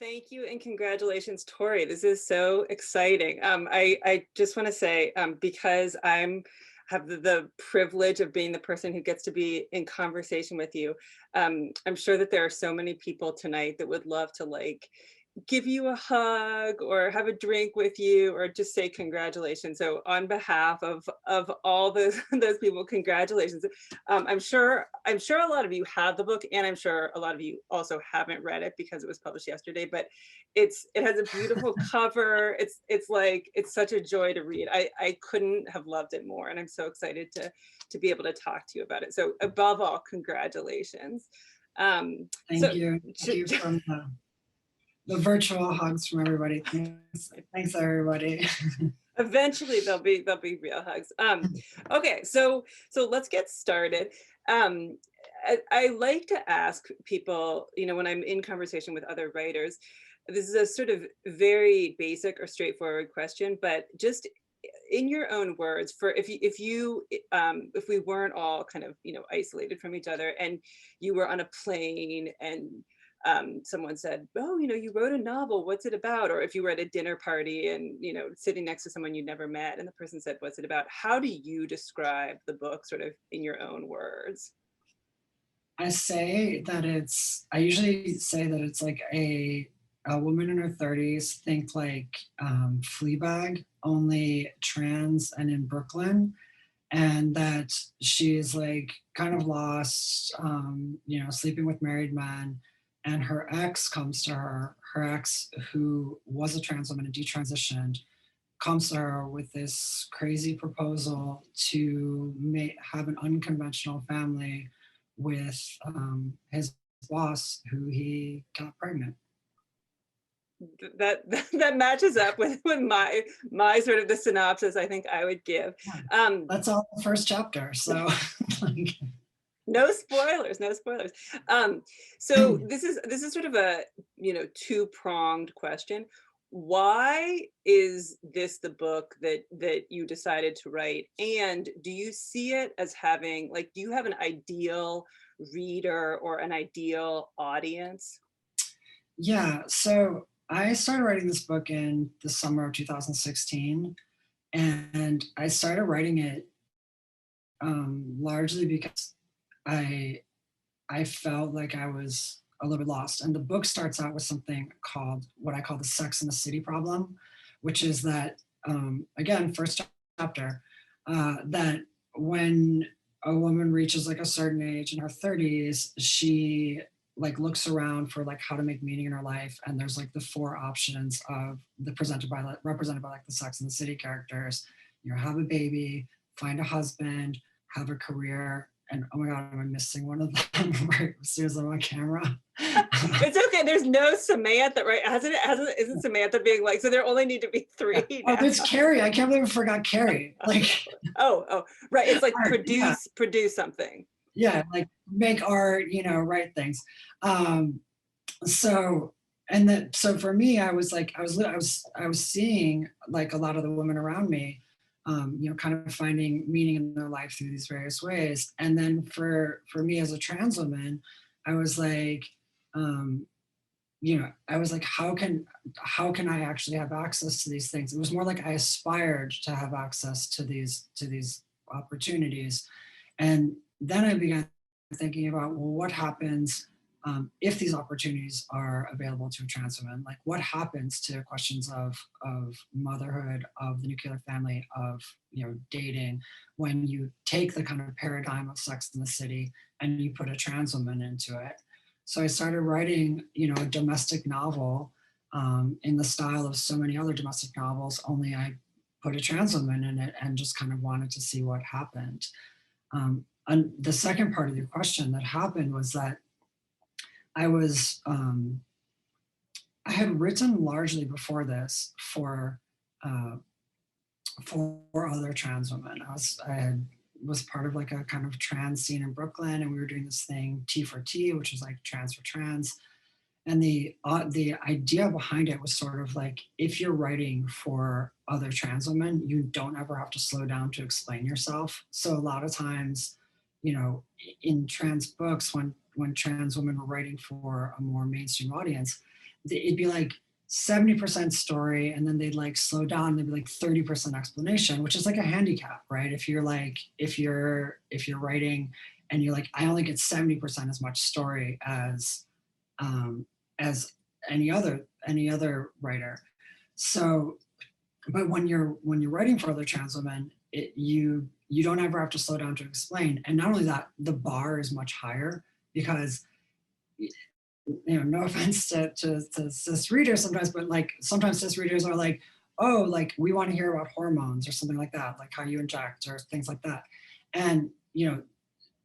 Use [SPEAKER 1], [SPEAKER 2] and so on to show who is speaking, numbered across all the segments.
[SPEAKER 1] Thank you and congratulations, Tori. This is so exciting. I just want to say, because have the privilege of being the person who gets to be in conversation with you, I'm sure that there are so many people tonight that would love to like give you a hug or have a drink with you or just say congratulations. So on behalf of all those those people, congratulations. I'm sure a lot of you have the book, and I'm sure a lot of you also haven't read it because it was published yesterday, but it has a beautiful cover. It's such a joy to read. I couldn't have loved it more, and I'm so excited to be able to talk to you about it. So above all, congratulations.
[SPEAKER 2] Thank you. Thank you from the virtual hugs from everybody. Thanks everybody.
[SPEAKER 1] Eventually there'll be real hugs. Okay, so let's get started. I like to ask people, when I'm in conversation with other writers, this is a sort of very basic or straightforward question, but just in your own words, for if we weren't all kind of isolated from each other, and you were on a plane and someone said, oh, you wrote a novel, what's it about? Or if you were at a dinner party and, sitting next to someone you'd never met and the person said, what's it about? How do you describe the book sort of in your own words?
[SPEAKER 2] I usually say that it's like a woman in her 30s, think like Fleabag, only trans and in Brooklyn. And that she's like kind of lost, sleeping with married men. And her ex comes to her ex, who was a trans woman and detransitioned, comes to her with this crazy proposal to have an unconventional family with his boss, who he got pregnant.
[SPEAKER 1] That matches up with my sort of the synopsis I think I would give.
[SPEAKER 2] That's all the first chapter, so
[SPEAKER 1] no spoilers. So this is sort of a two-pronged question. Why is this the book that you decided to write? And do you see it as having, like, do you have an ideal reader or an ideal audience?
[SPEAKER 2] Yeah, so I started writing this book in the summer of 2016, and I started writing it largely because I felt like I was a little bit lost. And the book starts out with something called what I call the Sex and the City problem, which is that, again, first chapter, that when a woman reaches like a certain age in her 30s, she like looks around for like how to make meaning in her life, and there's like the four options of represented by like the Sex and the City characters. Have a baby, find a husband, have a career, and oh my god, am I missing one of them right as soon as I'm on camera?
[SPEAKER 1] It's okay. There's no Samantha, right? Isn't Samantha being like, so there only need to be three?
[SPEAKER 2] Yeah. Oh, there's Carrie. I can't believe I forgot Carrie. Like,
[SPEAKER 1] oh, right. It's like
[SPEAKER 2] art,
[SPEAKER 1] produce something.
[SPEAKER 2] Yeah, like make art, write things. So for me, I was seeing like a lot of the women around me, kind of finding meaning in their life through these various ways. And then for me as a trans woman, I was like, how can I actually have access to these things? It was more like I aspired to have access to these opportunities. And then I began thinking about, well, what happens if these opportunities are available to a trans woman? Like, what happens to questions of motherhood, of the nuclear family, of dating, when you take the kind of paradigm of Sex in the City and you put a trans woman into it? So I started writing, a domestic novel in the style of so many other domestic novels, only I put a trans woman in it and just kind of wanted to see what happened. And the second part of your question that happened was that I had written largely before this for other trans women. I was part of like a kind of trans scene in Brooklyn, and we were doing this thing T for T, which is like trans for trans. And the idea behind it was sort of like, if you're writing for other trans women, you don't ever have to slow down to explain yourself. So a lot of times, in trans books, when trans women were writing for a more mainstream audience, it'd be like 70% story, and then they'd like slow down, they'd be like 30% explanation, which is like a handicap, right? If you're like, if you're writing and you're like, I only get 70% as much story as any other writer. So, but when you're writing for other trans women, you don't ever have to slow down to explain. And not only that, the bar is much higher because, no offense to cis readers sometimes, but like sometimes cis readers are like, oh, like we want to hear about hormones or something like that, like how you inject or things like that. And,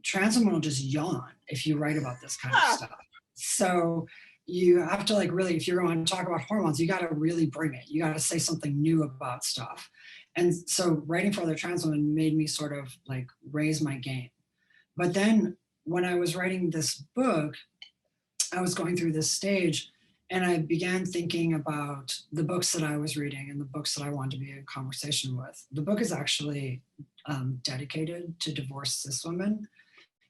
[SPEAKER 2] trans women will just yawn if you write about this kind of stuff. So you have to like really, if you're going to talk about hormones, you got to really bring it. You got to say something new about stuff. And so writing for other trans women made me sort of like raise my game. But then when I was writing this book, I was going through this stage and I began thinking about the books that I was reading and the books that I wanted to be in conversation with. The book is actually dedicated to divorced cis women.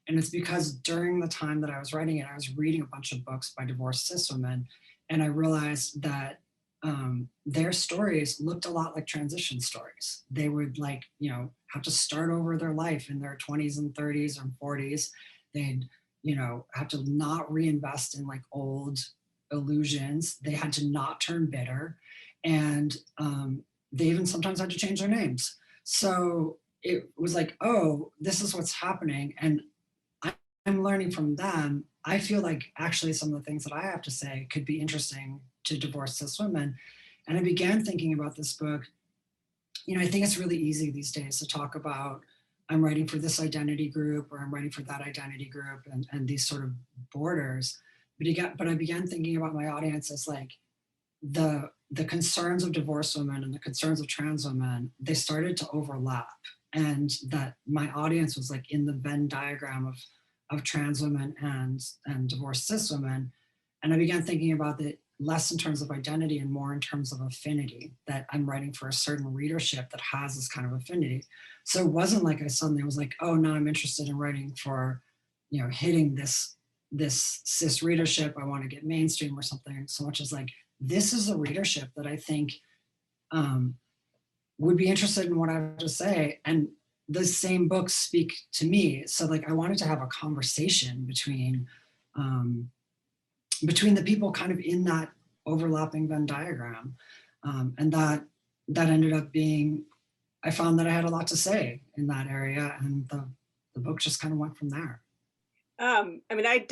[SPEAKER 2] And it's because during the time that I was writing it, I was reading a bunch of books by divorced cis women. And I realized that their stories looked a lot like transition stories. They would like, have to start over their life in their 20s and 30s and 40s. They'd, have to not reinvest in like old illusions. They had to not turn bitter. And they even sometimes had to change their names. So it was like, oh, this is what's happening. And I'm learning from them. I feel like actually some of the things that I have to say could be interesting to divorced cis women. And I began thinking about this book. I think it's really easy these days to talk about, I'm writing for this identity group or I'm writing for that identity group and these sort of borders. But I began thinking about my audience as like the concerns of divorced women and the concerns of trans women, they started to overlap. And that my audience was like in the Venn diagram of trans women and divorced cis women. And I began thinking about it less in terms of identity and more in terms of affinity, that I'm writing for a certain readership that has this kind of affinity. So it wasn't like I suddenly was like, oh, now I'm interested in writing for, hitting this cis readership. I want to get mainstream or something, so much as like, this is a readership that I think would be interested in what I have to say. And the same books speak to me. So like I wanted to have a conversation between the people kind of in that overlapping Venn diagram. And that ended up being, I found that I had a lot to say in that area, and the book just kind of went from there.
[SPEAKER 1] I mean, I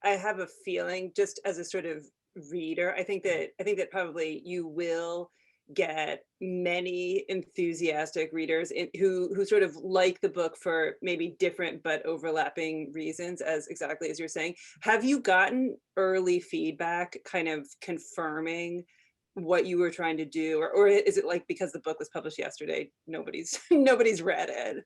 [SPEAKER 1] have a feeling, just as a sort of reader, I think that probably you will get many enthusiastic readers who sort of like the book for maybe different but overlapping reasons, as exactly as you're saying. Have you gotten early feedback kind of confirming what you were trying to do, or is it like because the book was published yesterday, nobody's read it?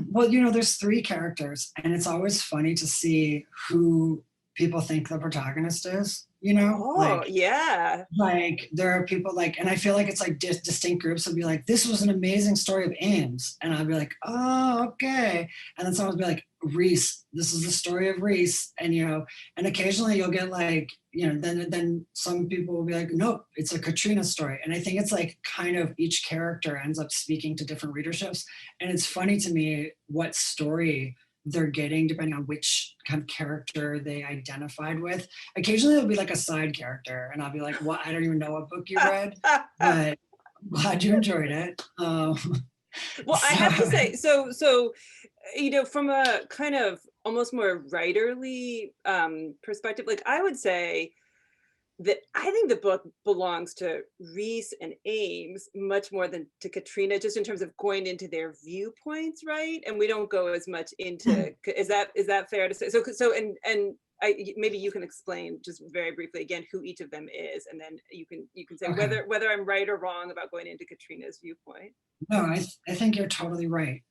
[SPEAKER 2] Well, there's 3 characters, and it's always funny to see who people think the protagonist is,
[SPEAKER 1] Oh, yeah.
[SPEAKER 2] Like there are people like, and I feel like it's like distinct groups will be like, this was an amazing story of Ames. And I'll be like, oh, okay. And then someone will be like, Reese, this is the story of Reese. And, and occasionally you'll get like, then some people will be like, nope, it's a Katrina story. And I think it's like kind of each character ends up speaking to different readerships. And it's funny to me what story they're getting depending on which kind of character they identified with. Occasionally it'll be like a side character and I'll be like, what? I don't even know what book you read, but I'm glad you enjoyed it.
[SPEAKER 1] Well, I have to say, so from a kind of almost more writerly perspective, like I would say that I think the book belongs to Reese and Ames much more than to Katrina, just in terms of going into their viewpoints, right? And we don't go as much into, is that fair to say? So maybe you can explain just very briefly again who each of them is, and then you can say okay, whether I'm right or wrong about going into Katrina's viewpoint.
[SPEAKER 2] No, I think you're totally right.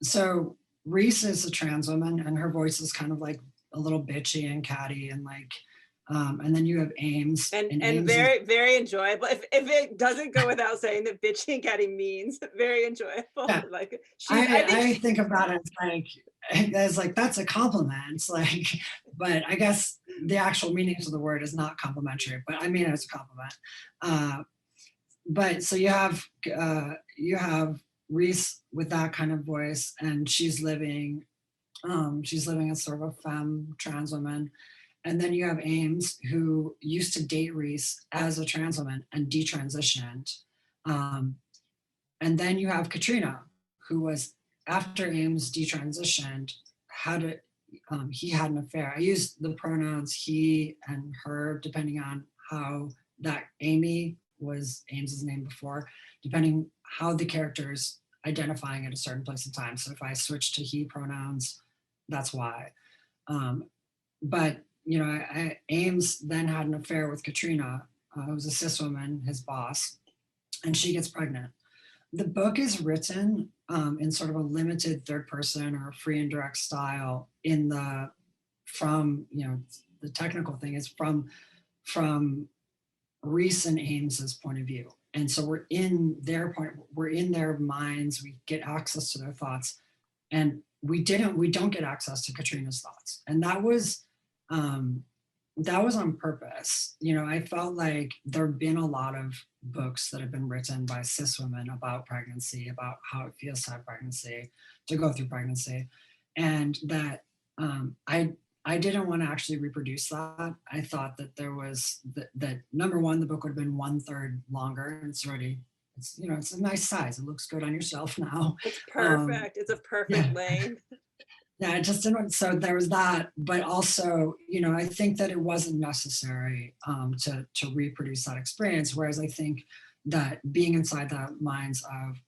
[SPEAKER 2] So Reese is a trans woman, and her voice is kind of like a little bitchy and catty and like. And then you have Ames.
[SPEAKER 1] And Ames very, very enjoyable. If it doesn't go without saying that bitchy and catty means very enjoyable.
[SPEAKER 2] Yeah.
[SPEAKER 1] Like
[SPEAKER 2] I think of that as like, It's like, that's a compliment. Like, but I guess the actual meanings of the word is not complimentary, but I mean it as a compliment. But so you have Reese with that kind of voice, and she's living as sort of a femme trans woman. And then you have Ames, who used to date Reese as a trans woman and detransitioned. Um, and then you have Katrina, who was, after Ames detransitioned, had a, he had an affair. I use the pronouns he and her, depending on how that Amy was Ames's name before, depending how the character's identifying at a certain place in time. So if I switch to he pronouns, that's why. Um, but Ames then had an affair with Katrina, who was a cis woman, his boss, and she gets pregnant. The book is written in sort of a limited third person or free and direct style from the technical thing is from Reese and Ames's point of view. And so we're in their minds, we get access to their thoughts, and we don't get access to Katrina's thoughts. And that was on purpose. I felt like there've been a lot of books that have been written by cis women about pregnancy, about how it feels to have pregnancy, to go through pregnancy. And that I didn't want to actually reproduce that. I thought that there was that number one, the book would have been 1/3 longer, and it's a nice size. It looks good on your shelf now.
[SPEAKER 1] It's perfect. It's a perfect
[SPEAKER 2] Yeah.
[SPEAKER 1] length.
[SPEAKER 2] Yeah, it just didn't. So there was that, but also, I think that it wasn't necessary to reproduce that experience. Whereas I think that being inside the minds of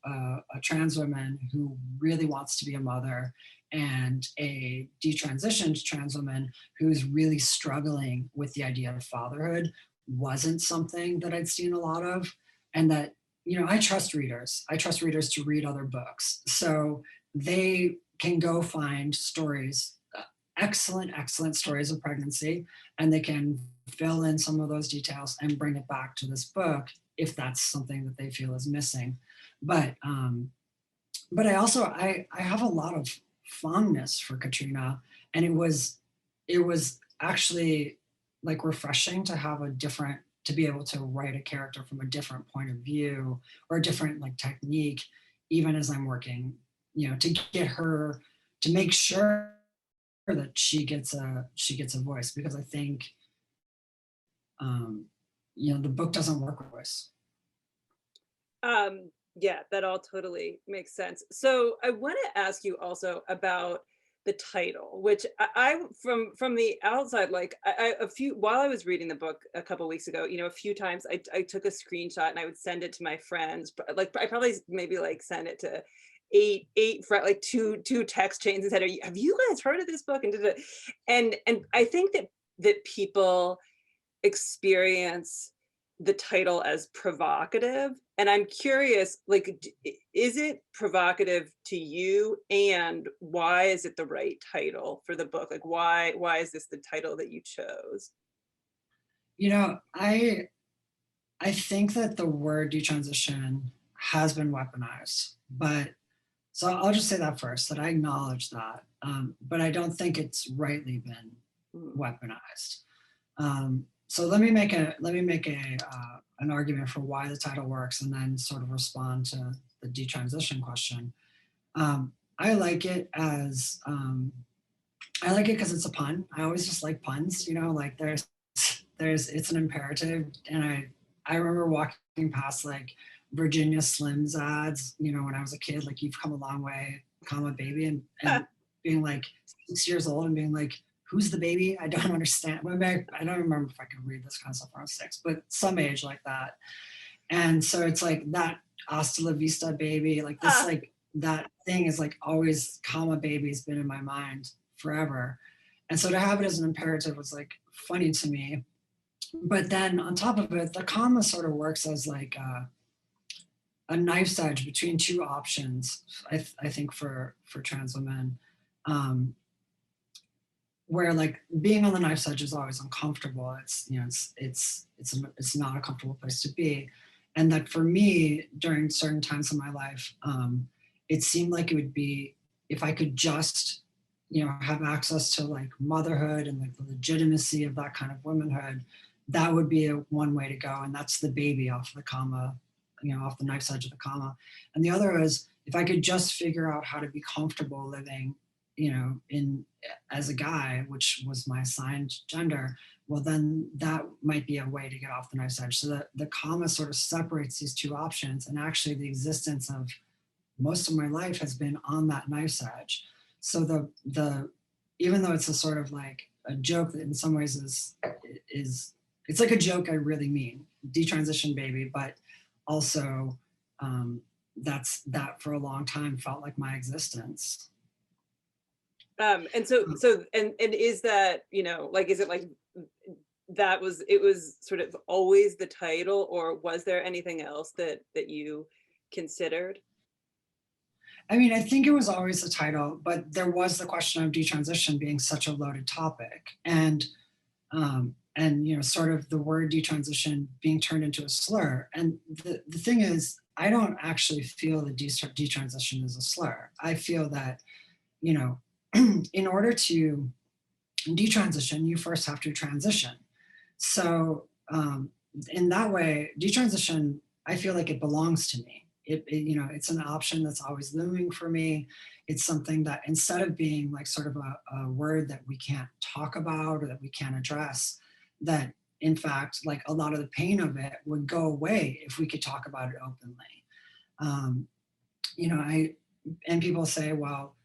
[SPEAKER 2] a trans woman who really wants to be a mother, and a detransitioned trans woman who's really struggling with the idea of fatherhood, wasn't something that I'd seen a lot of, and that I trust readers. I trust readers to read other books, so they can go find stories, excellent stories of pregnancy, and they can fill in some of those details and bring it back to this book if that's something that they feel is missing. But I have a lot of fondness for Katrina, and it was actually like refreshing to have to be able to write a character from a different point of view, or a different like technique, even as I'm working, to get her, to make sure that she gets a voice, because I think the book doesn't work with voice.
[SPEAKER 1] Yeah, that all totally makes sense. So I want to ask you also about the title, which I from the outside, like a few, while I was reading the book a couple weeks ago, a few times I took a screenshot and I would send it to my friends, but like I probably maybe like send it to like two text chains and said, have you guys heard of this book? And I think that people experience the title as provocative, and I'm curious, like, is it provocative to you, and why is it the right title for the book? Like, why is this the title that you chose?
[SPEAKER 2] I think that the word detransition has been weaponized, but so I'll just say that first, that I acknowledge that, but I don't think it's rightly been weaponized. So let me make an argument for why the title works, and then sort of respond to the detransition question. I like it because it's a pun. I always just like puns, like it's an imperative, and I remember walking past like Virginia Slims ads, when I was a kid, like, you've come a long way, comma baby, and being like 6 years old and being like, who's the baby? I don't understand. I don't remember if I could read this kind of stuff when I was 6, but some age like that. And so it's like that hasta la vista baby, like this, like that thing is like always, comma baby's been in my mind forever. And so to have it as an imperative was like funny to me. But then on top of it, the comma sort of works as like a knife's edge between two options, I think for trans women, where like being on the knife's edge is always uncomfortable. It's not a comfortable place to be. And that for me, during certain times in my life, it seemed like it would be, if I could just have access to like motherhood and like the legitimacy of that kind of womanhood, that would be one way to go. And that's the baby off the comma, off the knife's edge of the comma. And the other is, if I could just figure out how to be comfortable living, in as a guy, which was my assigned gender, well, then that might be a way to get off the knife's edge. So that the comma sort of separates these two options. And actually the existence of most of my life has been on that knife's edge. So the even though it's a sort of like a joke that in some ways is it's like a joke I really mean, detransition baby, but also that for a long time felt like my existence.
[SPEAKER 1] And is that, like, is it like it was sort of always the title, or was there anything else that you considered?
[SPEAKER 2] I mean, I think it was always the title, but there was the question of detransition being such a loaded topic, and sort of the word detransition being turned into a slur. And the thing is, I don't actually feel that detransition is a slur. I feel that, in order to detransition, you first have to transition. So in that way, detransition, I feel like it belongs to me. It's an option that's always looming for me. It's something that, instead of being like sort of a word that we can't talk about or that we can't address, that in fact, like a lot of the pain of it would go away if we could talk about it openly. And people say, well,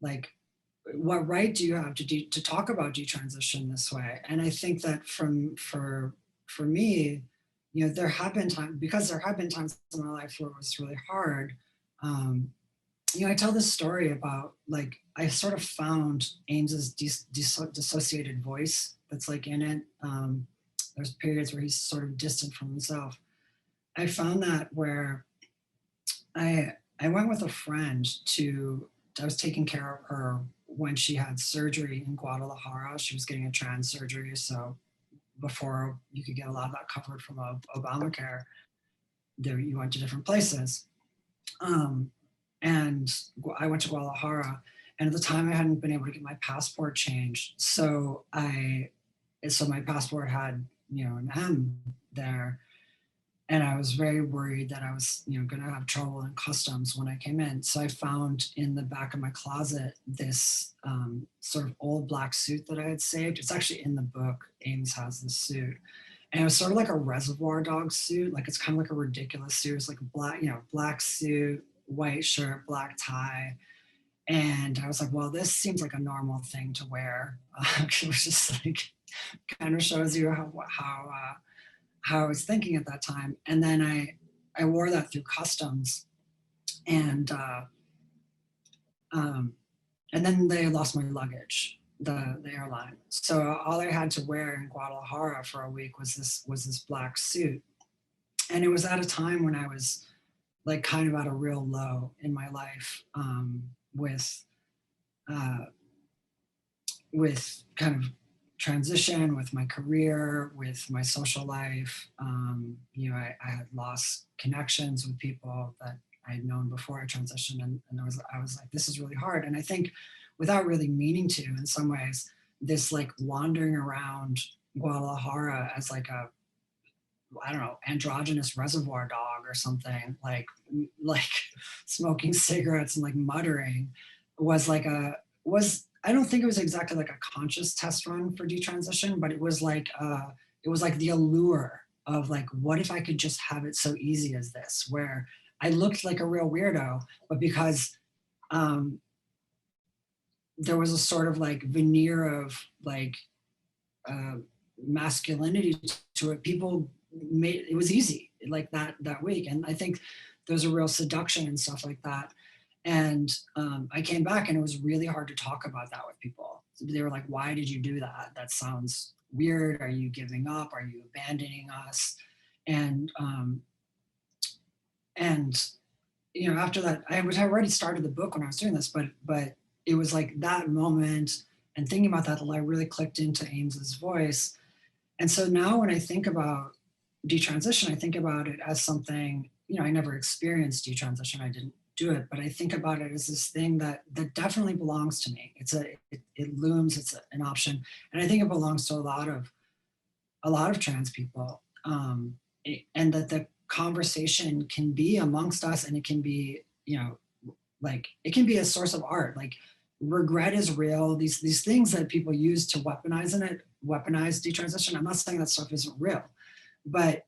[SPEAKER 2] like, what right do you have to talk about detransition this way? And I think that for me, there have been times, because there have been times in my life where it was really hard. I tell this story about, like, I sort of found Ames's dissociated voice that's like in it. There's periods where he's sort of distant from himself. I found that where I went with a friend I was taking care of her when she had surgery in Guadalajara. She was getting a trans surgery, so before you could get a lot of that covered from Obamacare, you went to different places. And I went to Guadalajara, and at the time I hadn't been able to get my passport changed. So my passport had, an M there. And I was very worried that I was, going to have trouble in customs when I came in. So I found in the back of my closet this sort of old black suit that I had saved. It's actually in the book. Ames has this suit. And it was sort of like a Reservoir Dogs suit. Like, it's kind of like a ridiculous suit. It's like a black suit, white shirt, black tie. And I was like, well, this seems like a normal thing to wear. It was just like, kind of shows you how I was thinking at that time. And then I wore that through customs, and then they lost my luggage, the airline. So all I had to wear in Guadalajara for a week was this black suit. And it was at a time when I was like kind of at a real low in my life, with kind of transition, with my career, with my social life. I had lost connections with people that I had known before I transitioned, and I was like, this is really hard. And I think, without really meaning to, in some ways, this like wandering around Guadalajara as like a, I don't know, androgynous reservoir dog or something, like smoking cigarettes and like muttering, was I don't think it was exactly like a conscious test run for detransition, but it was like the allure of like, what if I could just have it so easy as this, where I looked like a real weirdo, but because there was a sort of like veneer of like masculinity to it, people made it was easy like that week. And I think there's a real seduction and stuff like that. And I came back, and it was really hard to talk about that with people. They were like, why did you do that? That sounds weird. Are you giving up? Are you abandoning us? And after that, I had already started the book when I was doing this, but it was like that moment and thinking about that I really clicked into Ames's voice. And so now when I think about detransition, I think about it as something, I never experienced detransition. I didn't do it, but I think about it as this thing that definitely belongs to me. It looms, an option, and I think it belongs to a lot of trans people, and that the conversation can be amongst us, and it can be, you know, like it can be a source of art. Like regret is real. These things that people use to weaponize detransition. I'm not saying that stuff isn't real, but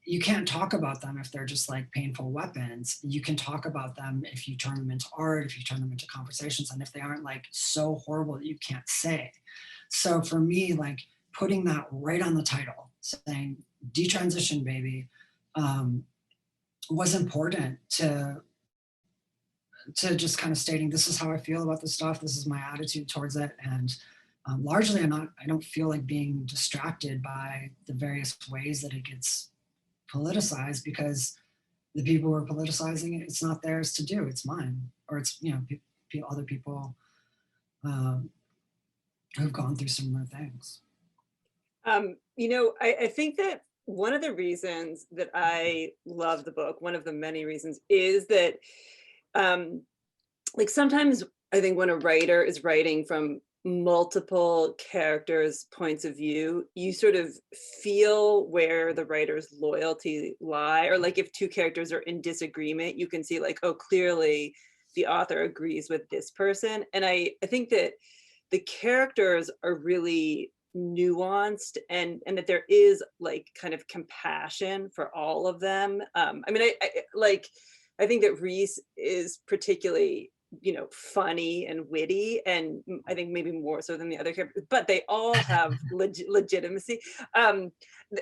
[SPEAKER 2] you can't talk about them if they're just like painful weapons. You can talk about them if you turn them into art, if you turn them into conversations, and if they aren't like so horrible that you can't say. So for me, like putting that right on the title, saying detransition baby, was important to just kind of stating, this is how I feel about this stuff. This is my attitude towards it. And largely I don't feel like being distracted by the various ways that it gets politicized, because the people who are politicizing it, it's not theirs to do, it's mine. Or it's, you know, other people um, who've gone through similar things.
[SPEAKER 1] You know, I think that one of the reasons that I love the book, one of the many reasons, is that like sometimes I think when a writer is writing from multiple characters' points of view, you sort of feel where the writer's loyalty lie, or like if two characters are in disagreement, you can see like, oh, clearly the author agrees with this person. And I think that the characters are really nuanced, and that there is like kind of compassion for all of them. I mean, I think that Reese is particularly, you know, funny and witty, and I think maybe more so than the other characters, but they all have legitimacy.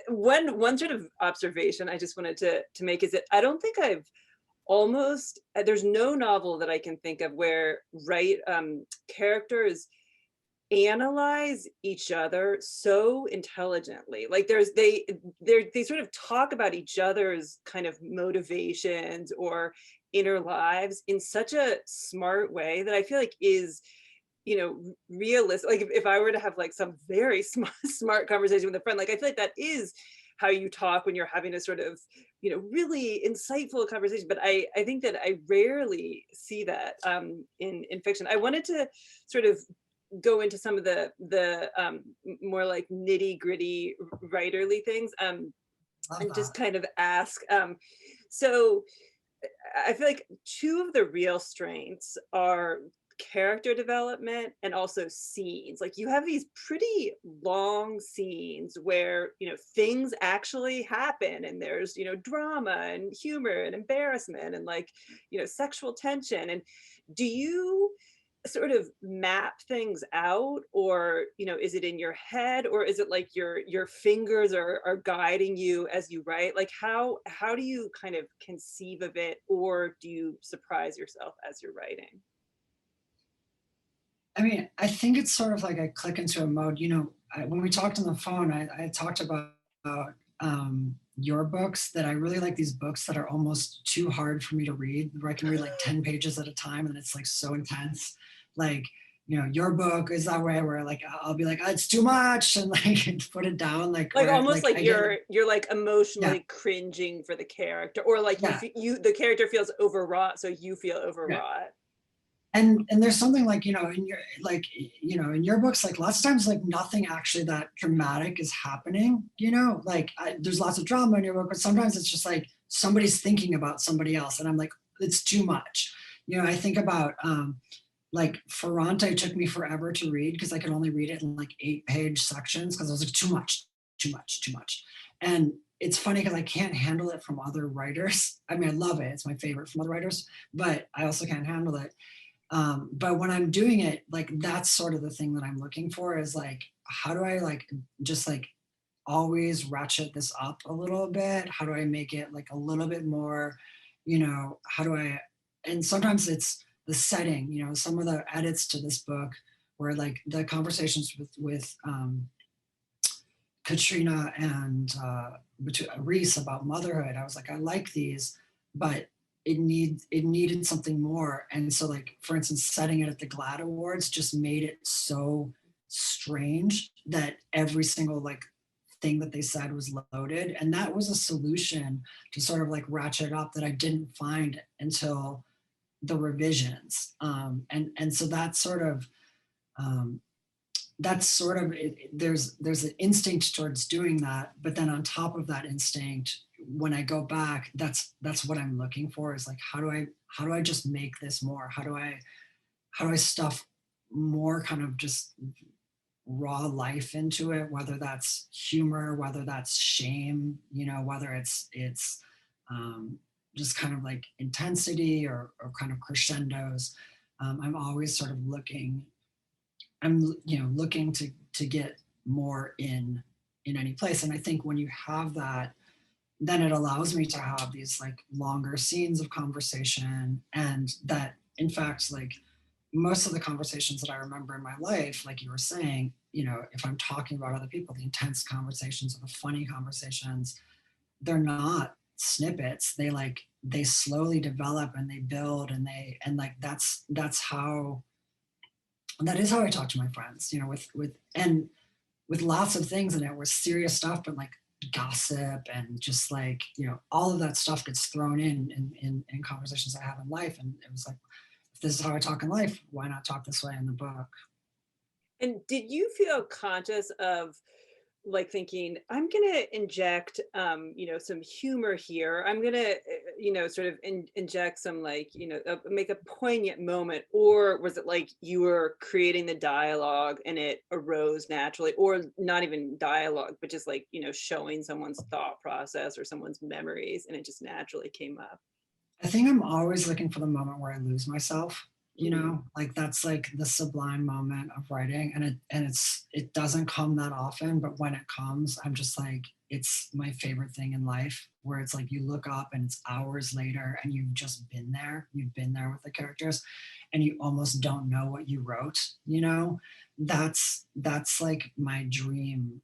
[SPEAKER 1] One sort of observation I just wanted to make is that I don't think I've almost there's no novel that I can think of where characters analyze each other so intelligently. Like they sort of talk about each other's kind of motivations or inner lives in such a smart way that I feel like is, you know, realistic. Like if I were to have like some very smart conversation with a friend, like I feel like that is how you talk when you're having a sort of, you know, really insightful conversation. But I think that I rarely see that in fiction. I wanted to sort of go into some of the more like nitty gritty writerly things, and just kind of ask. So I feel like two of the real strengths are character development and also scenes. Like you have these pretty long scenes where, you know, things actually happen, and there's, you know, drama and humor and embarrassment and like, you know, sexual tension. And do you sort of map things out, or, you know, is it in your head, or is it like your fingers are guiding you as you write? Like how do you kind of conceive of it, or do you surprise yourself as you're writing?
[SPEAKER 2] I mean, I think it's sort of like I click into a mode. You know, when we talked on the phone, I talked about your books, that I really like these books that are almost too hard for me to read, where I can read like 10 pages at a time and it's like so intense. Like, you know, your book is that way where like I'll be like, oh, it's too much, and like put it down, like
[SPEAKER 1] Like
[SPEAKER 2] where
[SPEAKER 1] almost like
[SPEAKER 2] I get
[SPEAKER 1] you're like
[SPEAKER 2] yeah,
[SPEAKER 1] emotionally cringing for the character, or like
[SPEAKER 2] yeah,
[SPEAKER 1] the character feels overwrought, so you feel
[SPEAKER 2] yeah.
[SPEAKER 1] overwrought.
[SPEAKER 2] And there's something like, you know, in your like, you know, in your books, like lots of times like nothing actually that dramatic is happening, you know, like there's lots of drama in your book, but sometimes it's just like somebody's thinking about somebody else, and I'm like, it's too much. You know, I think about like Ferrante took me forever to read because I could only read it in like 8-page sections, because I was like, too much, too much, too much. And it's funny because I can't handle it from other writers. I mean, I love it, it's my favorite from other writers, but I also can't handle it. But when I'm doing it, like that's sort of the thing that I'm looking for, is like, how do I like just like always ratchet this up a little bit? How do I make it like a little bit more, you know, how do I, and sometimes it's the setting, you know, some of the edits to this book where like the conversations with Katrina and Reese about motherhood, I was like, I like these, but it needed something more. And so like, for instance, setting it at the GLAAD Awards just made it so strange that every single like thing that they said was loaded. And that was a solution to sort of like ratchet up that I didn't find until the revisions. And so um, that's sort of there's an instinct towards doing that, but then on top of that instinct, when I go back, that's what I'm looking for, is like, how do I just make this more? How do I stuff more kind of just raw life into it, whether that's humor, whether that's shame, whether it's um, just kind of like intensity, or kind of crescendos. I'm always sort of looking. I'm looking to get more in any place, and I think when you have that, then it allows me to have these like longer scenes of conversation, and that in fact, like, most of the conversations that I remember in my life, like you were saying, if I'm talking about other people, the intense conversations or the funny conversations, they're not snippets. They slowly develop and they build, and like that's how that is how I talk to my friends, with lots of things in it, with serious stuff, but like gossip and just like, all of that stuff gets thrown in conversations I have in life. And it was like, if this is how I talk in life, why not talk this way in the book?
[SPEAKER 1] And did you feel conscious of like thinking, I'm gonna inject, some humor here. I'm gonna, sort of inject some like, make a poignant moment, or was it like you were creating the dialogue and it arose naturally, or not even dialogue, but just like, showing someone's thought process or someone's memories, and it just naturally came up?
[SPEAKER 2] I think I'm always looking for the moment where I lose myself,
[SPEAKER 1] Mm.
[SPEAKER 2] like that's like the sublime moment of writing. It doesn't come that often, but when it comes, I'm just like, it's my favorite thing in life, where it's like you look up and it's hours later and you've just been there. You've been there with the characters and you almost don't know what you wrote, that's like my dream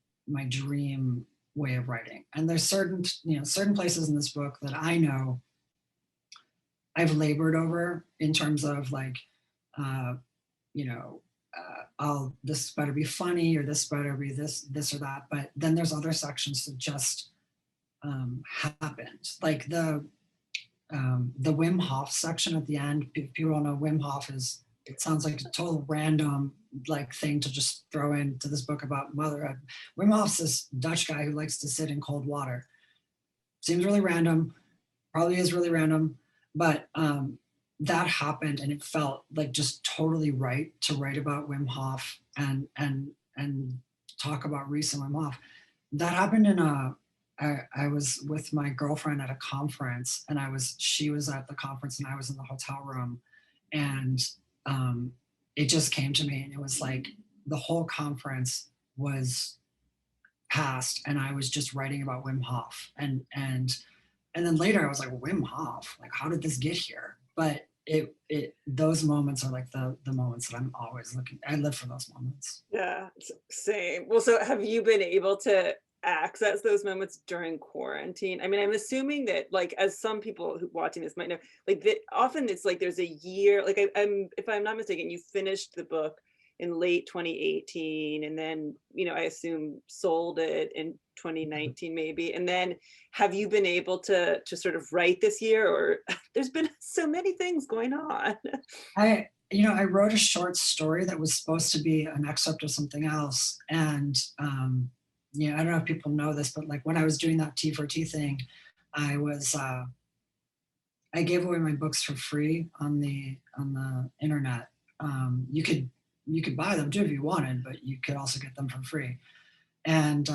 [SPEAKER 2] way of writing. And there's certain places in this book that I know I've labored over, in terms of like, uh, this better be funny, or this better be this or that. But then there's other sections that just happened, like the Wim Hof section at the end. People don't know Wim Hof is. It sounds like a total random like thing to just throw into this book about motherhood. Wim Hof's this Dutch guy who likes to sit in cold water. Seems really random, probably is really random, but that happened, and it felt like just totally right to write about Wim Hof and talk about recent Wim Hof. That happened I was with my girlfriend at a conference, and she was at the conference and I was in the hotel room, and um, it just came to me, and it was like the whole conference was past, and I was just writing about Wim Hof, and then later I was like, Wim Hof, like, how did this get here? But those moments are like the moments that I'm always looking. I live for those moments.
[SPEAKER 1] Yeah, same. Well, so have you been able to access those moments during quarantine? I mean, I'm assuming that, like, as some people who watching this might know, like that often it's like there's a year, like I'm if I'm not mistaken, you finished the book in late 2018, and then, I assume sold it in 2019 maybe. And then have you been able to sort of write this year, or there's been so many things going on?
[SPEAKER 2] I wrote a short story that was supposed to be an excerpt of something else, and I don't know if people know this, but like when I was doing that T for T thing, I was I gave away my books for free on the internet. You could buy them too if you wanted, but you could also get them for free. And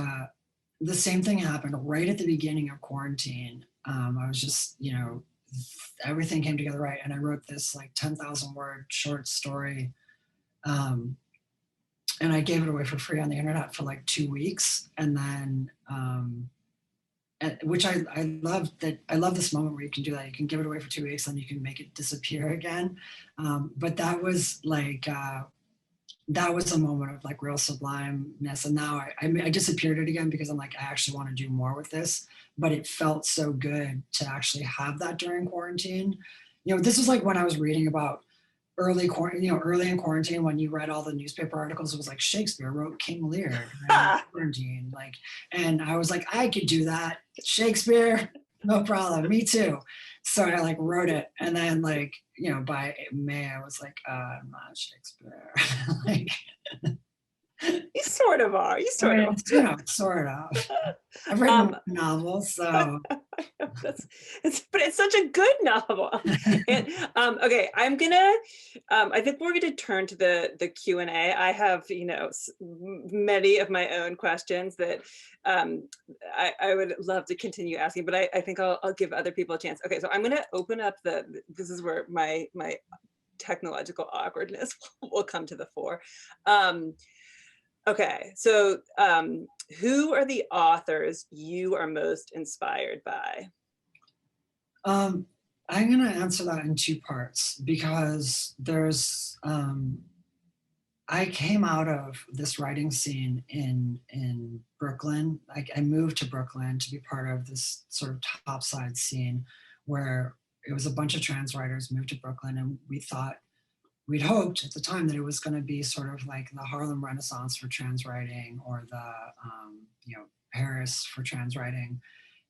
[SPEAKER 2] the same thing happened right at the beginning of quarantine. I was just, everything came together right, and I wrote this like 10,000 word short story, um, and I gave it away for free on the internet for like 2 weeks, and then which I love that. I love this moment where you can do that. You can give it away for 2 weeks, and you can make it disappear again. But that was like that was a moment of like real sublimeness. And now I disappeared it again because I'm like, I actually want to do more with this. But it felt so good to actually have that during quarantine. This was like when I was reading about early in quarantine, when you read all the newspaper articles, it was like Shakespeare wrote King Lear during quarantine. Like, and I was like, I could do that. Shakespeare, no problem. Me too. So I like wrote it, and then like, you know, by May I was like, I'm not Shakespeare. Like,
[SPEAKER 1] You sort of are. You
[SPEAKER 2] I
[SPEAKER 1] sort
[SPEAKER 2] mean,
[SPEAKER 1] of are.
[SPEAKER 2] it's, you know, sort of. I've written
[SPEAKER 1] Um,
[SPEAKER 2] novels, so
[SPEAKER 1] That's but it's such a good novel. And okay, I'm gonna I think we're gonna turn to the Q&A. I have, you know, many of my own questions that um I would love to continue asking, but I think I'll give other people a chance. Okay, so I'm gonna open up this is where my technological awkwardness will come to the fore. Okay, so who are the authors you are most inspired by?
[SPEAKER 2] um, I'm gonna answer that in two parts because there's I came out of this writing scene in Brooklyn. I moved to Brooklyn to be part of this sort of topside scene where it was a bunch of trans writers moved to Brooklyn, and we'd hoped at the time that it was going to be sort of like the Harlem Renaissance for trans writing, or the you know, Paris for trans writing.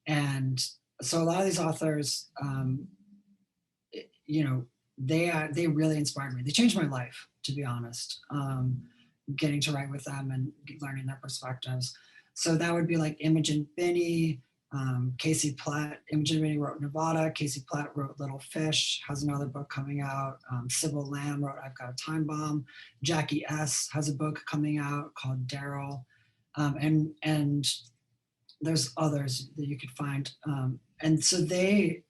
[SPEAKER 2] And so a lot of these authors, you know, they really inspired me. They changed my life, to be honest. Getting to write with them and learning their perspectives. So that would be like Imogen Binney, Casey Platt. Imogen Binney wrote Nevada. Casey Platt wrote Little Fish, has another book coming out. Sybil Lamb wrote I've Got a Time Bomb. Jackie S. has a book coming out called Daryl. And there's others that you could find. And so they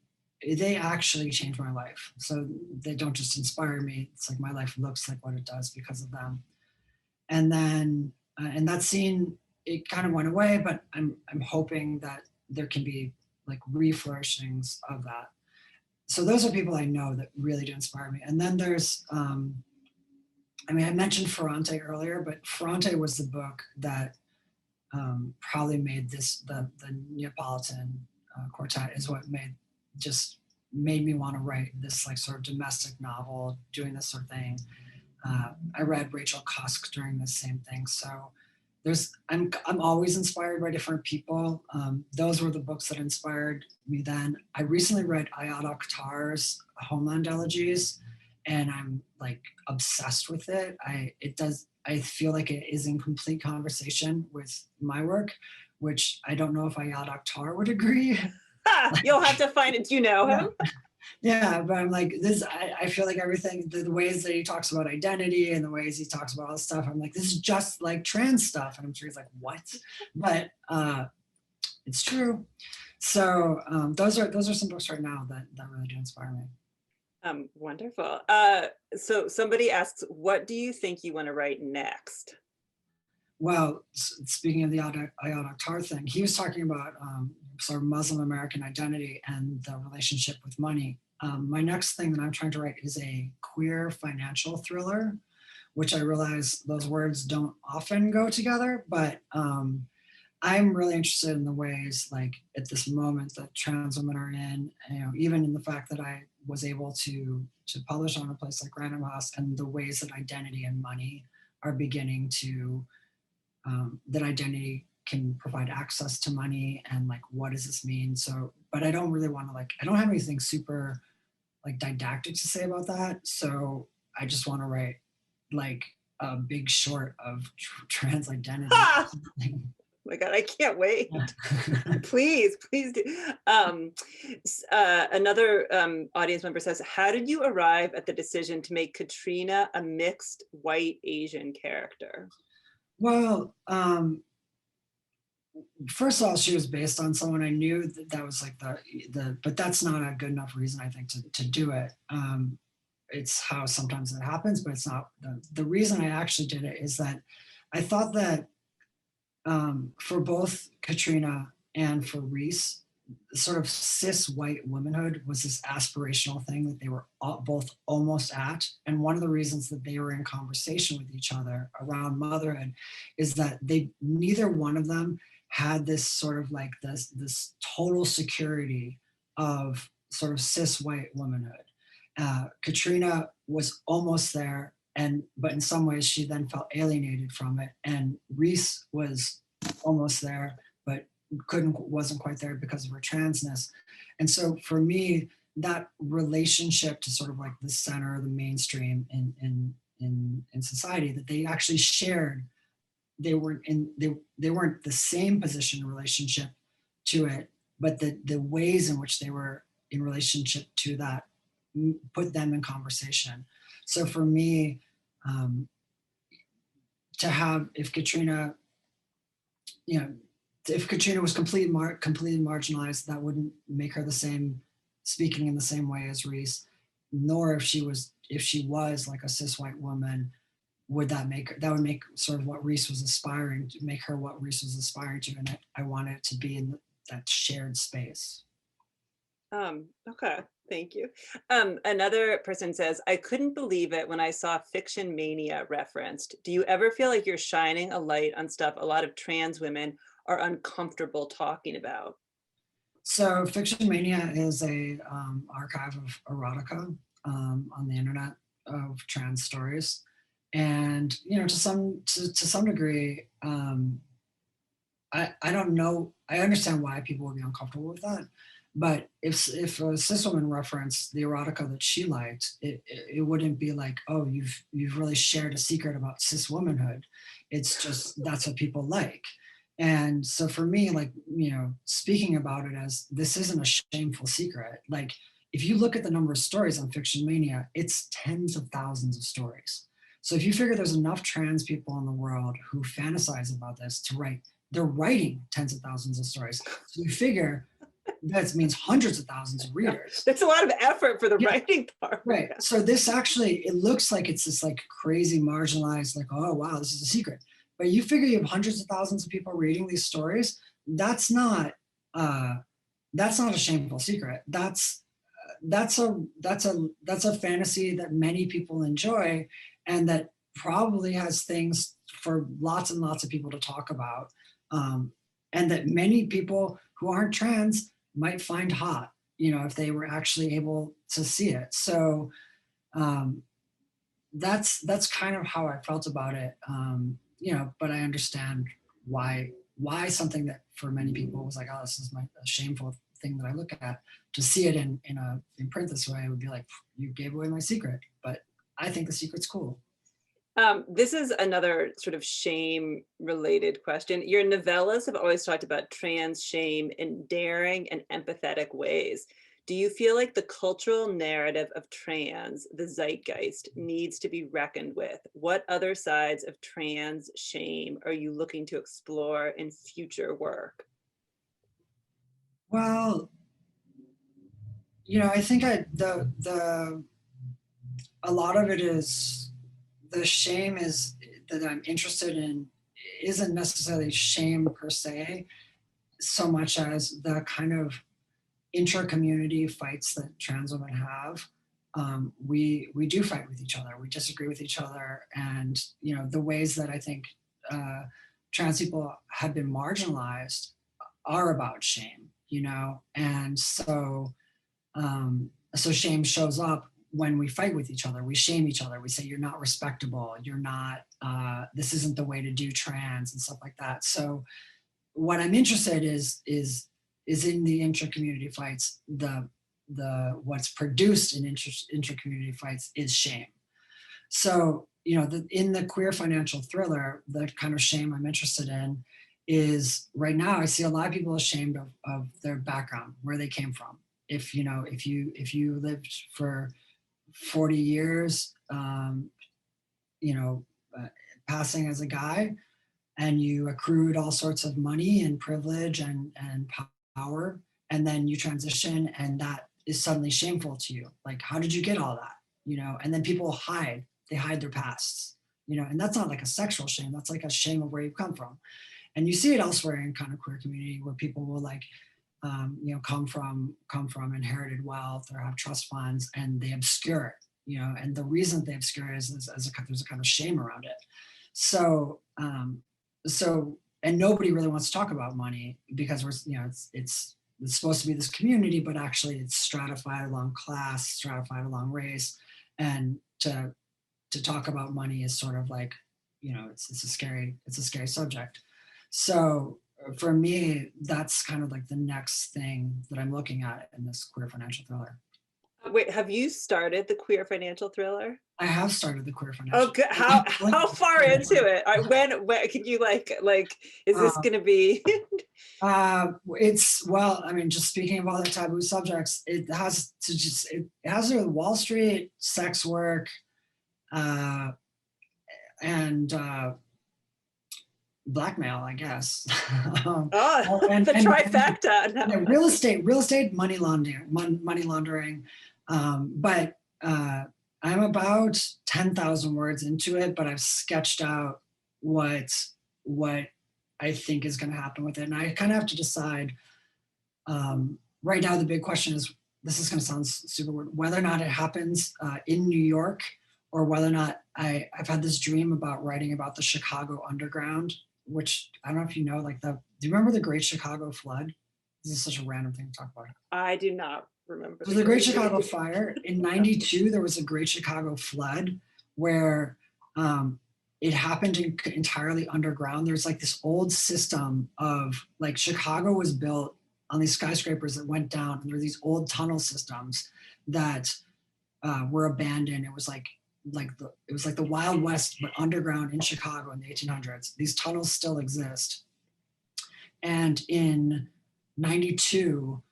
[SPEAKER 2] actually changed my life. So they don't just inspire me. It's like my life looks like what it does because of them. And then and that scene, it kind of went away, but I'm hoping that there can be like reflourishings of that. So those are people I know that really do inspire me. And then there's I mean, I mentioned Ferrante earlier, but Ferrante was the book that probably made this the Neapolitan Quartet is what made me want to write this like sort of domestic novel, doing this sort of thing. I read Rachel Cusk during the same thing. So I'm always inspired by different people. Those were the books that inspired me then. I recently read Ayad Akhtar's Homeland Elegies, and I'm like obsessed with it. I feel like it is in complete conversation with my work, which I don't know if Ayad Akhtar would agree.
[SPEAKER 1] You'll have to find it. Do you know him?
[SPEAKER 2] Yeah, but I'm like this. I feel like everything, the ways that he talks about identity and the ways he talks about all this stuff, I'm like, this is just like trans stuff, and I'm sure he's like, what? But it's true. So those are some books right now that really do inspire me.
[SPEAKER 1] Wonderful. So somebody asks, what do you think you want to write next?
[SPEAKER 2] Well, speaking of the Ayad Akhtar thing, he was talking about sort of Muslim American identity and the relationship with money. My next thing that I'm trying to write is a queer financial thriller, which I realize those words don't often go together, but I'm really interested in the ways, like at this moment, that trans women are in, you know, even in the fact that I was able to publish on a place like Random House, and the ways that identity and money are beginning to that identity can provide access to money, and like what does this mean. So but I don't really want to, like, I don't have anything super like didactic to say about that, so I just want to write like a big short of trans identity.
[SPEAKER 1] Oh my God, I can't wait. Please do. Another audience member says, how did you arrive at the decision to make Katrina a mixed white Asian character?
[SPEAKER 2] Well, first of all, she was based on someone I knew. That was like but that's not a good enough reason, I think, to do it. It's how sometimes it happens, but it's not. The reason I actually did it is that I thought that for both Katrina and for Reese, sort of cis white womanhood was this aspirational thing that they were both almost at. And one of the reasons that they were in conversation with each other around motherhood is that neither one of them had this sort of like this total security of sort of cis white womanhood. Katrina was almost there, but in some ways she then felt alienated from it. And Reese was almost there, but wasn't quite there because of her transness. And so for me, that relationship to sort of like the center, the mainstream in society, that they actually shared. They weren't the same position relationship to it, but the ways in which they were in relationship to that put them in conversation. So for me, um, to have, if Katrina, you know, if Katrina was completely marginalized, that wouldn't make her the same, speaking in the same way as Reese, nor if she was like a cis white woman, would that would make sort of what Reese was aspiring to, make her what Reese was aspiring to. And I wanted it to be in that shared space.
[SPEAKER 1] Okay, thank you. Another person says, I couldn't believe it when I saw Fiction Mania referenced. Do you ever feel like you're shining a light on stuff a lot of trans women are uncomfortable talking about?
[SPEAKER 2] So Fiction Mania is a archive of erotica on the internet of trans stories. And, you know, to some degree, I don't know, I understand why people would be uncomfortable with that. But if a cis woman referenced the erotica that she liked, it wouldn't be like, oh, you've really shared a secret about cis womanhood. It's just, that's what people like. And so for me, like, you know, speaking about it as this isn't a shameful secret. Like, if you look at the number of stories on Fiction Mania, it's tens of thousands of stories. So if you figure there's enough trans people in the world who fantasize about this to write, they're writing tens of thousands of stories. So you figure that means hundreds of thousands of readers.
[SPEAKER 1] That's a lot of effort for the writing part.
[SPEAKER 2] Right. So this actually, it looks like it's this like crazy marginalized, like, oh, wow, this is a secret. But you figure you have hundreds of thousands of people reading these stories. That's not a shameful secret. That's a fantasy that many people enjoy, and that probably has things for lots and lots of people to talk about, and that many people who aren't trans might find hot, you know, if they were actually able to see it. So that's kind of how I felt about it. You know, but I understand why something that for many people was like, oh, this is a shameful thing that I look at, to see it in print this way, it would be like, you gave away my secret. But I think the secret's cool.
[SPEAKER 1] This is another sort of shame related question. Your novellas have always talked about trans shame in daring and empathetic ways. Do you feel like the cultural narrative of trans, the zeitgeist, needs to be reckoned with? What other sides of trans shame are you looking to explore in future work?
[SPEAKER 2] Well, you know, I think a lot of it is, the shame is that I'm interested in isn't necessarily shame per se, so much as the kind of intra-community fights that trans women have. We do fight with each other. We disagree with each other, and you know, the ways that I think trans people have been marginalized are about shame. You know, and so so shame shows up when we fight with each other. We shame each other. We say, you're not respectable. You're not. This isn't the way to do trans and stuff like that. So what I'm interested is in the intra-community fights. The what's produced in intra-community fights is shame. So you know, in the queer financial thriller, the kind of shame I'm interested in is, right now I see a lot of people ashamed of their background, where they came from. If you know, if you lived for 40 years, you know, passing as a guy, and you accrued all sorts of money and privilege and power, and then you transition, and that is suddenly shameful to you. Like, how did you get all that? You know, and then people hide their pasts, you know, and that's not like a sexual shame. That's like a shame of where you come from. And you see it elsewhere in kind of queer community, where people will like, you know, come from inherited wealth or have trust funds, and they obscure it, you know, and the reason they obscure it is there's a kind of shame around it. So, and nobody really wants to talk about money, because we're, you know, it's supposed to be this community, but actually it's stratified along class, stratified along race, and to talk about money is sort of like, you know, it's a scary subject. So for me, that's kind of like the next thing that I'm looking at in this queer financial thriller.
[SPEAKER 1] Wait, have you started the queer financial thriller?
[SPEAKER 2] I have started the queer
[SPEAKER 1] Oh,
[SPEAKER 2] financial.
[SPEAKER 1] good. How far into it? When can you like, is this
[SPEAKER 2] Uh,
[SPEAKER 1] gonna be?
[SPEAKER 2] it's, well, I mean, just speaking of other taboo subjects, it has to do with Wall Street, sex work, uh, and blackmail, I guess.
[SPEAKER 1] Oh, the
[SPEAKER 2] And
[SPEAKER 1] trifecta. No.
[SPEAKER 2] yeah, real estate, money laundering. But I'm about 10,000 words into it, but I've sketched out what what I think is going to happen with it, and I kind of have to decide. Right now, the big question is, this is going to sound super weird, whether or not it happens in New York, or whether or not I've had this dream about writing about the Chicago Underground, which I don't know if you know, like do you remember the Great Chicago Flood? This is such a random thing to talk about.
[SPEAKER 1] I do not remember
[SPEAKER 2] So
[SPEAKER 1] the
[SPEAKER 2] the Great
[SPEAKER 1] great.
[SPEAKER 2] Chicago Fire in '92, there was a Great Chicago Flood where it happened entirely underground. There's like this old system of, like, Chicago was built on these skyscrapers that went down, and there were these old tunnel systems that were abandoned. It was like the Wild West, but underground in Chicago in the 1800s. These tunnels still exist, and in '92,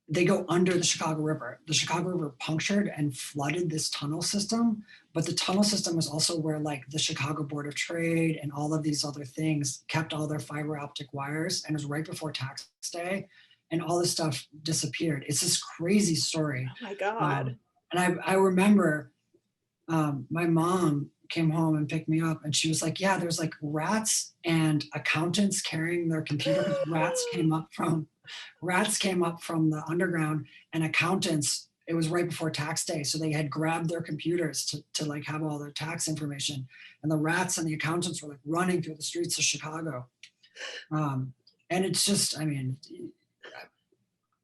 [SPEAKER 2] they go under the Chicago River. The Chicago River punctured and flooded this tunnel system, but the tunnel system was also where, like, the Chicago Board of Trade and all of these other things kept all their fiber optic wires, and it was right before tax day, and all this stuff disappeared. It's this crazy story.
[SPEAKER 1] Oh my God.
[SPEAKER 2] And I remember my mom came home and picked me up, and she was like, yeah, there's like rats and accountants carrying their computers. Rats came up from the underground, and accountants, it was right before tax day, so they had grabbed their computers to like have all their tax information, and the rats and the accountants were like running through the streets of Chicago. And it's just, I mean,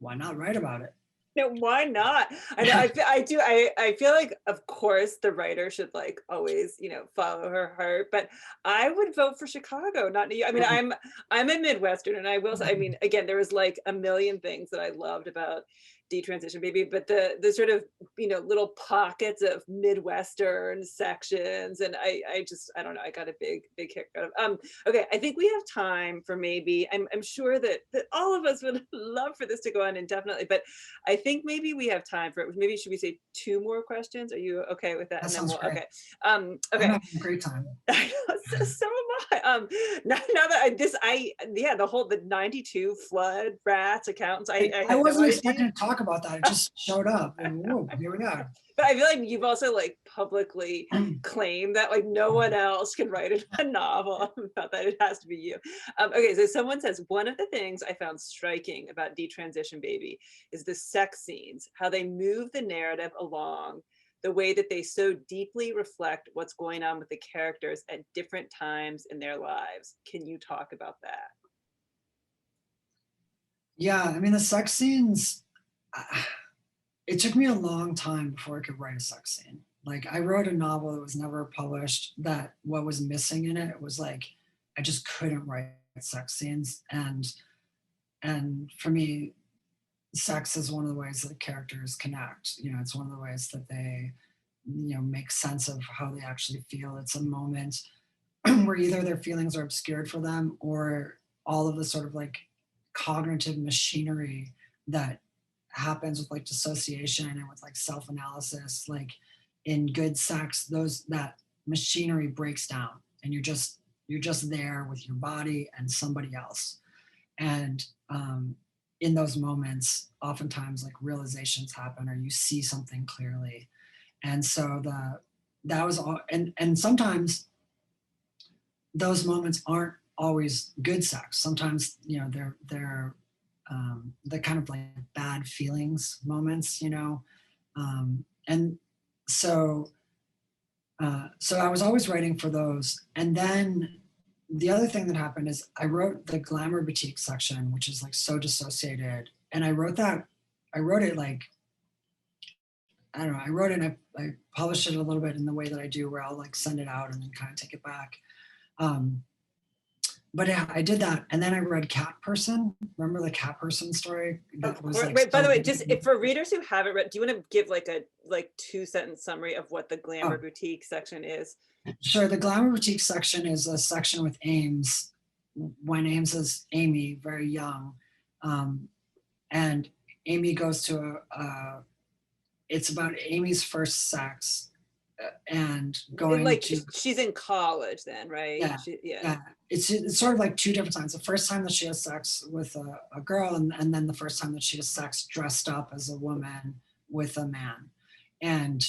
[SPEAKER 2] why not write about it?
[SPEAKER 1] No, why not? I know. I do. I feel like, of course, the writer should like always, follow her heart. But I would vote for Chicago, not New York. I mean, I'm a Midwestern, and I will say, I mean, again, there was like a million things that I loved about Detransition Baby, but the sort of little pockets of Midwestern sections, and I don't know. I got a big kick out of. Okay, I think we have time for maybe. I'm sure that all of us would love for this to go on indefinitely, but I think maybe we have time for it. Maybe should we say 2 more questions? Are you okay with that?
[SPEAKER 2] That
[SPEAKER 1] And then
[SPEAKER 2] sounds
[SPEAKER 1] we'll
[SPEAKER 2] great.
[SPEAKER 1] okay.
[SPEAKER 2] I'm having a great time.
[SPEAKER 1] So am I. Now that the 92 flood, rats, accountants. I
[SPEAKER 2] I
[SPEAKER 1] had no
[SPEAKER 2] wasn't
[SPEAKER 1] idea.
[SPEAKER 2] expecting to talk about that. It just showed up, and whoa, here we are.
[SPEAKER 1] But I feel like you've also like publicly claimed that like no one else can write a novel about that. It has to be you. Okay, so someone says, one of the things I found striking about Detransition Baby is the sex scenes, how they move the narrative along, the way that they so deeply reflect what's going on with the characters at different times in their lives. Can you talk about that?
[SPEAKER 2] Yeah, I mean, the sex scenes, it took me a long time before I could write a sex scene. Like, I wrote a novel that was never published, that what was missing in it was like, I just couldn't write sex scenes. And for me, sex is one of the ways that characters connect. It's one of the ways that they, make sense of how they actually feel. It's a moment where either their feelings are obscured for them, or all of the sort of like cognitive machinery that happens with like dissociation and with like self-analysis, like in good sex, that machinery breaks down, and you're just there with your body and somebody else. And in those moments, oftentimes like realizations happen, or you see something clearly. And so that was all. And sometimes those moments aren't always good sex. Sometimes, they're kind of like bad feelings moments, and so so I was always writing for those. And then the other thing that happened is I wrote the glamour boutique section, which is like so dissociated. And I wrote it like, I don't know, I wrote it and I published it a little bit in the way that I do, where I'll like send it out and then kind of take it back. but yeah, I did that. And then I read Cat Person. Remember the Cat Person story? That
[SPEAKER 1] Of
[SPEAKER 2] was
[SPEAKER 1] course.
[SPEAKER 2] like
[SPEAKER 1] Wait, by the
[SPEAKER 2] so
[SPEAKER 1] way,
[SPEAKER 2] good.
[SPEAKER 1] just if, for readers who haven't read, do you want to give like a 2 sentence summary of what the Glamour
[SPEAKER 2] Oh,
[SPEAKER 1] Boutique section is?
[SPEAKER 2] sure. The Glamour Boutique section is a section with Ames, when Ames is Amy, very young. Um, and Amy goes to it's about Amy's first sex and going
[SPEAKER 1] Like
[SPEAKER 2] to,
[SPEAKER 1] she's in college then, right?
[SPEAKER 2] yeah,
[SPEAKER 1] Yeah.
[SPEAKER 2] yeah. It's sort of like two different times. The first time that she has sex with a girl, and then the first time that she has sex dressed up as a woman with a man. And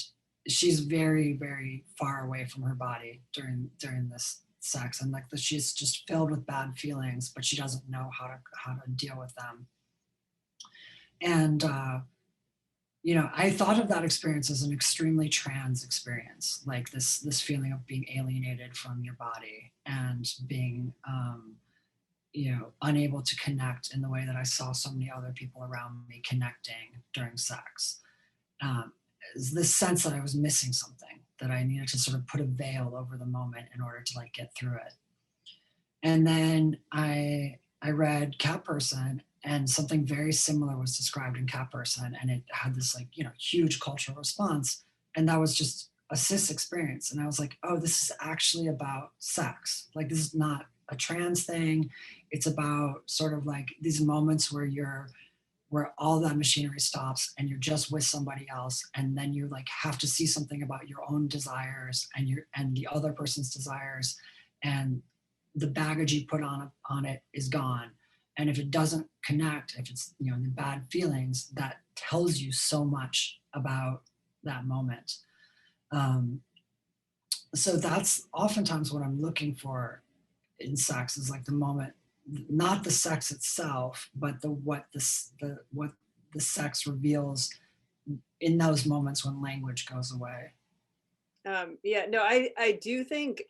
[SPEAKER 2] she's very, very far away from her body during this sex. And like she's just filled with bad feelings, but she doesn't know how to deal with them. And you know, I thought of that experience as an extremely trans experience, like this feeling of being alienated from your body and being, you know, unable to connect in the way that I saw so many other people around me connecting during sex. Is this sense that I was missing something, that I needed to sort of put a veil over the moment in order to like get through it. And then I read Cat Person, and something very similar was described in Cat Person, and it had this like, you know, huge cultural response. And that was just a cis experience. And I was like, oh, this is actually about sex. Like this is not a trans thing. It's about sort of like these moments where all that machinery stops and you're just with somebody else, and then you like have to see something about your own desires and the other person's desires, and the baggage you put on it is gone. And if it doesn't connect, if it's, you know, the bad feelings, that tells you so much about that moment. Um, so that's oftentimes what I'm looking for in sex, is like the moment, not the sex itself, but what the sex reveals in those moments when language goes away.
[SPEAKER 1] Yeah, no, I do think,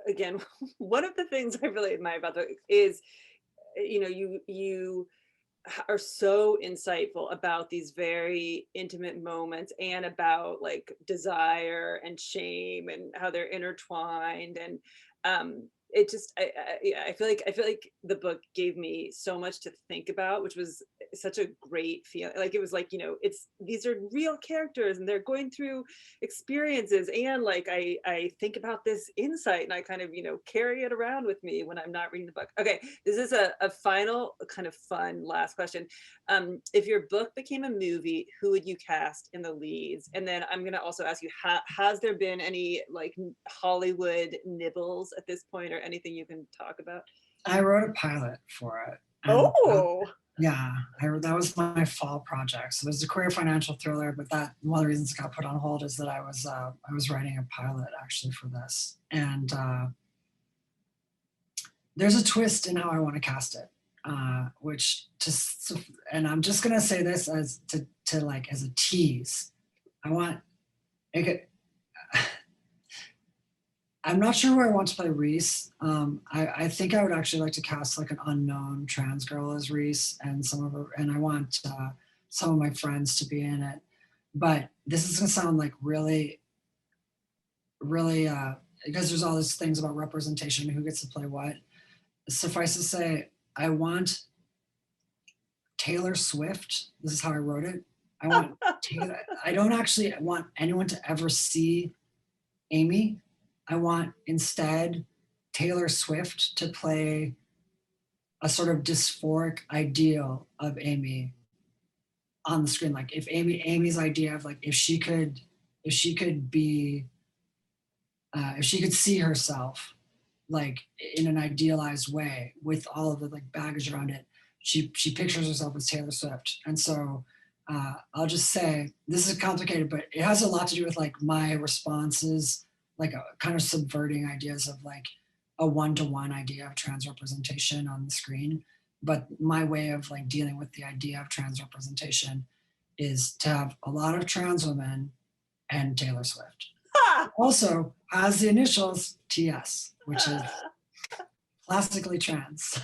[SPEAKER 1] again, one of the things I really admire about the is, you know, you are so insightful about these very intimate moments and about like desire and shame and how they're intertwined. And it just yeah, I feel like the book gave me so much to think about, which was such a great feeling. Like it was like, you know, it's, these are real characters and they're going through experiences, and like I think about this insight and I kind of, you know, carry it around with me when I'm not reading the book. Okay, this is a final kind of fun last question. If your book became a movie, who would you cast in the leads? And then I'm going to also ask you, has there been any like Hollywood nibbles at this point, or anything you can talk about?
[SPEAKER 2] I wrote a pilot for it, and
[SPEAKER 1] Oh,
[SPEAKER 2] yeah, that was my fall project. So it was a queer financial thriller, but that one of the reasons it got put on hold is that I was writing a pilot actually for this, and there's a twist in how I want to cast it, which just, and I'm just gonna say this as to like as a tease. I want it could, I'm not sure who I want to play Reese. I think I would actually like to cast like an unknown trans girl as Reese, and some of her, and I want some of my friends to be in it. But this is gonna sound like really, really, because there's all these things about representation, who gets to play what. Suffice to say, I want Taylor Swift. This is how I wrote it. I want Taylor. I don't actually want anyone to ever see Amy. I want instead Taylor Swift to play a sort of dysphoric ideal of Amy on the screen. Like if Amy's idea of like if she could be if she could see herself like in an idealized way with all of the like baggage around it, she pictures herself as Taylor Swift. And so I'll just say this is complicated, but it has a lot to do with like my responses, like kind of subverting ideas of like a one-to-one idea of trans representation on the screen. But my way of like dealing with the idea of trans representation is to have a lot of trans women and Taylor Swift. Also has the initials TS, which is classically trans.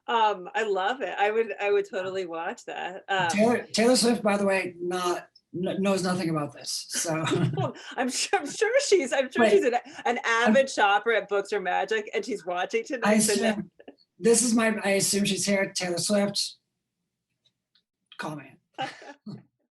[SPEAKER 1] I love it. I would totally watch that.
[SPEAKER 2] Taylor Swift, by the way, not knows nothing about this. So,
[SPEAKER 1] I'm sure she's
[SPEAKER 2] Wait,
[SPEAKER 1] an avid shopper at Books or Magic, and she's watching
[SPEAKER 2] I
[SPEAKER 1] tonight. So now-
[SPEAKER 2] assume I assume she's here. Taylor Swift, call me.